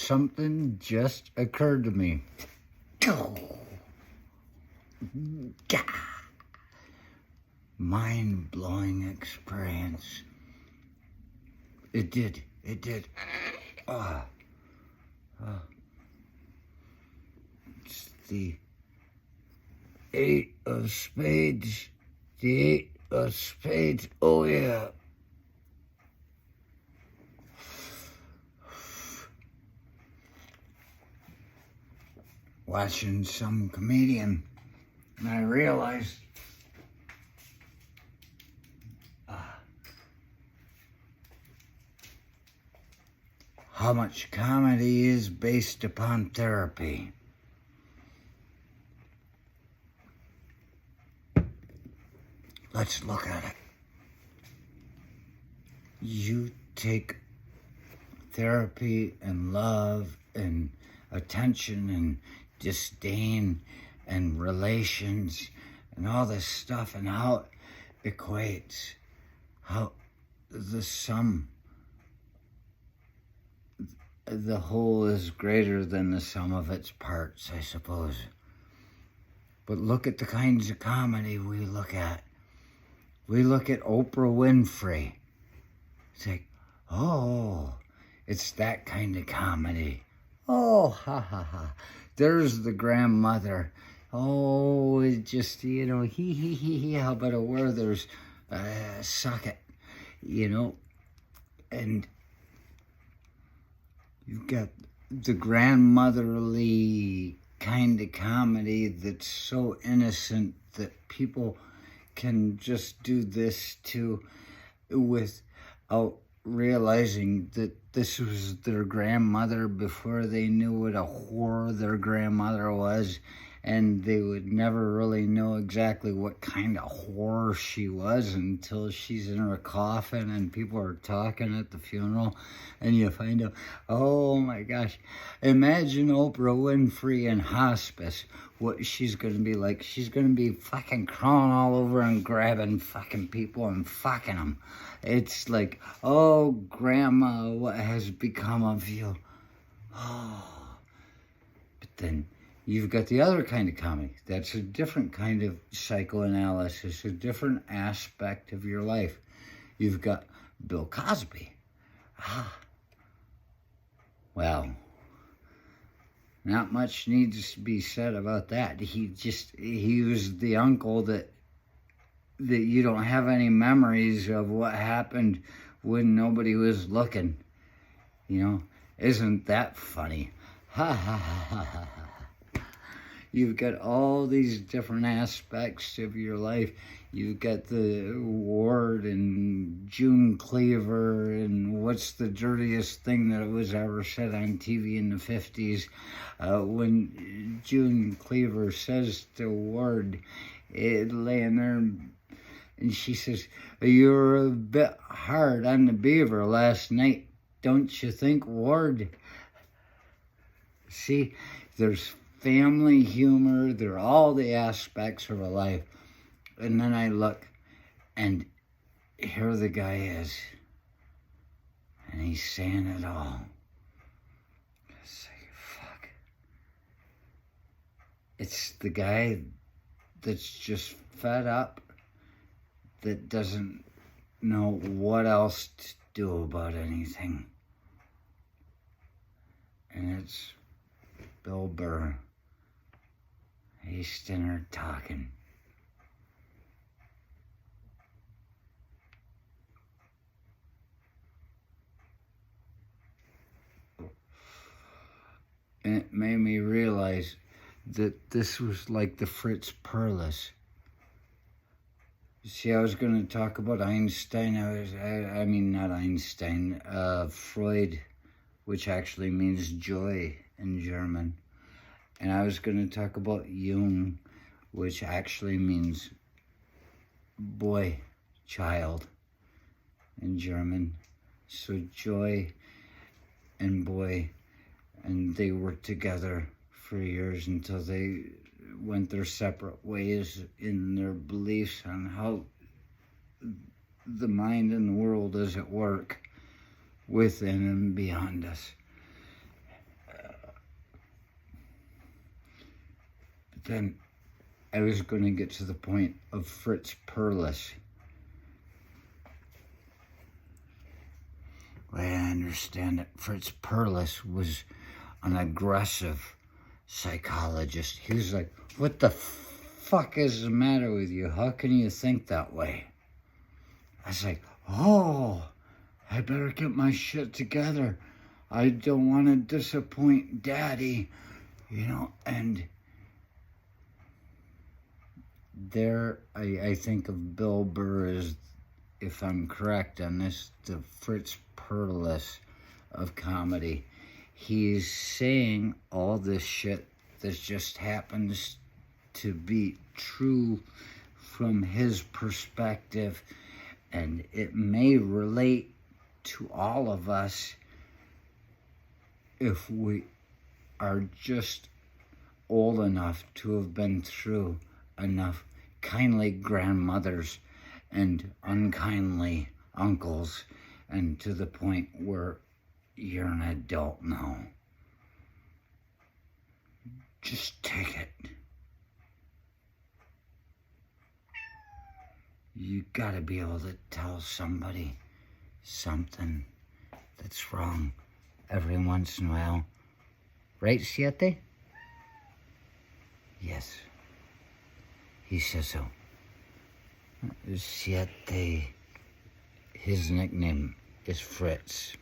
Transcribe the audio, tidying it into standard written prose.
something just occurred to me. Mind-blowing experience. It did. It's the 8 of spades. The 8 of spades. Oh, yeah. Watching some comedian, and I realized how much comedy is based upon therapy. Let's look at it. You take therapy and love and attention and disdain and relations and all this stuff, and how it equates, how the sum, the whole is greater than the sum of its parts, I suppose. But look at the kinds of comedy we look at. We look at Oprah Winfrey. It's like, oh, it's that kind of comedy. Oh, ha, ha, ha. There's the grandmother. Oh, it just, he, how about a Werther's, suck it, and you've got the grandmotherly kind of comedy that's so innocent that people can just do this too without realizing that this was their grandmother before they knew what a whore their grandmother was, and they would never really know exactly what kind of whore she was until she's in her coffin and people are talking at the funeral, and you find out, oh my gosh, imagine Oprah Winfrey in hospice, what she's going to be like. She's going to be fucking crawling all over and grabbing fucking people and fucking them. It's like, oh, grandma, what has become of you? Oh. But then you've got the other kind of comedy. That's a different kind of psychoanalysis, a different aspect of your life. You've got Bill Cosby. Well, not much needs to be said about that. He was the uncle that you don't have any memories of what happened when nobody was looking. Isn't that funny? Ha ha ha ha ha. You've got all these different aspects of your life. You've got the Ward and June Cleaver and what's the dirtiest thing that was ever said on TV in the 50s. When June Cleaver says to Ward, laying there, and she says, "You were a bit hard on the beaver last night, don't you think, Ward?" See, there's family humor, there are all the aspects of a life. And then I look, and here the guy is, and he's saying it all. It's like, fuck. It's the guy that's just fed up, that doesn't know what else to do about anything. And it's Bill Burr. He's sitting there talking. And it made me realize that this was like the Fritz Perles. See, I was going to talk about Einstein. I mean, not Einstein, Freud, which actually means joy in German. And I was going to talk about Jung, which actually means boy, child in German. So joy and boy, and they worked together for years until they went their separate ways in their beliefs on how the mind and the world is at work within and beyond us. then I was going to get to the point of Fritz Perles. The way I understand it, Fritz Perles was an aggressive psychologist. He was like, what the fuck is the matter with you? How can you think that way? I was like, oh, I better get my shit together. I don't want to disappoint Daddy, you know, and there I think of Bill Burr as, if I'm correct on this, the Fritz Perles of comedy. He's saying all this shit that just happens to be true from his perspective, and it may relate to all of us if we are just old enough to have been through enough kindly grandmothers and unkindly uncles, and to the point where you're an adult now. Just take it. You gotta be able to tell somebody something that's wrong every once in a while. Right, Siete? Yes. He says so. Siete, his nickname is Fritz.